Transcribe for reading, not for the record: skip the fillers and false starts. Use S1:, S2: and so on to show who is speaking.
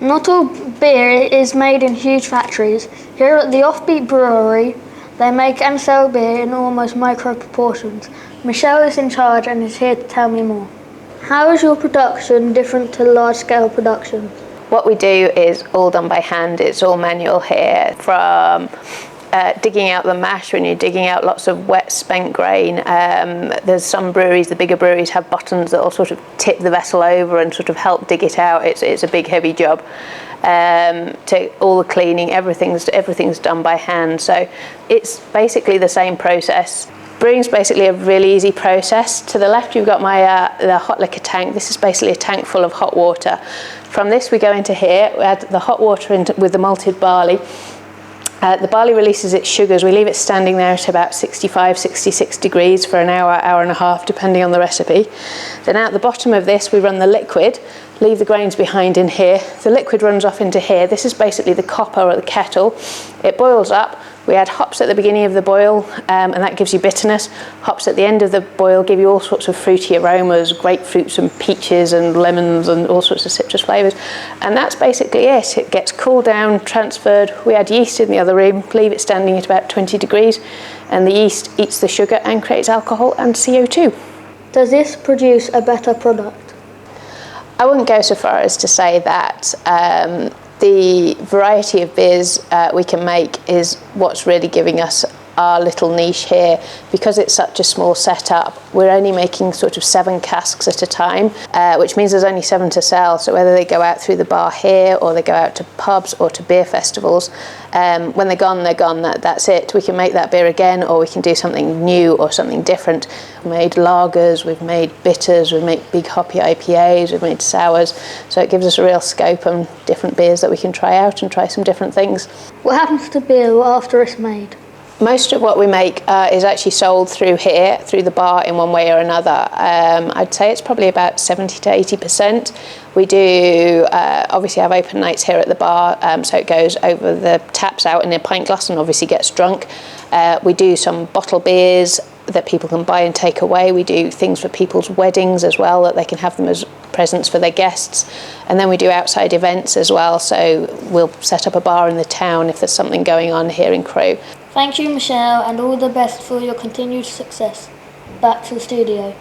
S1: Not all beer is made in huge factories. Here at the Offbeat brewery, they make and sell beer in almost micro proportions. Michelle is in charge and is here to tell me more. How is your production different to large-scale production?
S2: What we do is all done by hand. It's all manual here, from digging out the mash when you're digging out lots of wet spent grain. There's some breweries, the bigger breweries, have buttons that will sort of tip the vessel over and sort of help dig it out. It's a big heavy job. To all the cleaning, everything's done by hand. So it's basically the same process. Brewing is basically a really easy process. To the left, you've got the hot liquor tank. This is basically a tank full of hot water. From this, we go into here. We add the hot water with the malted barley. The barley releases its sugars. We leave it standing there at about 65, 66 degrees for an hour, hour and a half, depending on the recipe. Then out the bottom of this, we run the liquid, leave the grains behind in here. The liquid runs off into here. This is basically the copper or the kettle. It boils up. We add hops at the beginning of the boil, and that gives you bitterness. Hops at the end of the boil give you all sorts of fruity aromas, grapefruits and peaches and lemons and all sorts of citrus flavours. And that's basically it. It gets cooled down, transferred. We add yeast in the other room, leave it standing at about 20 degrees, and the yeast eats the sugar and creates alcohol and CO2.
S1: Does this produce a better product?
S2: I wouldn't go so far as to say that. The variety of beers we can make is what's really giving us our little niche here. Because it's such a small setup, we're only making sort of 7 casks at a time, which means there's only 7 to sell. So whether they go out through the bar here or they go out to pubs or to beer festivals, when they're gone, that's it. We can make that beer again, or we can do something new or something different. We've made lagers, we've made bitters, we've made big hoppy IPAs, we've made sours. So it gives us a real scope on different beers that we can try out and try some different things.
S1: What happens to beer after it's made?
S2: Most of what we make is actually sold through here, through the bar in one way or another. I'd say it's probably about 70 to 80%. We do obviously have open nights here at the bar, so it goes over the taps out in a pint glass and obviously gets drunk. We do some bottle beers that people can buy and take away. We do things for people's weddings as well, that they can have them as presents for their guests. And then we do outside events as well, so we'll set up a bar in the town if there's something going on here in Crewe.
S1: Thank you, Michelle, and all the best for your continued success. Back to the studio.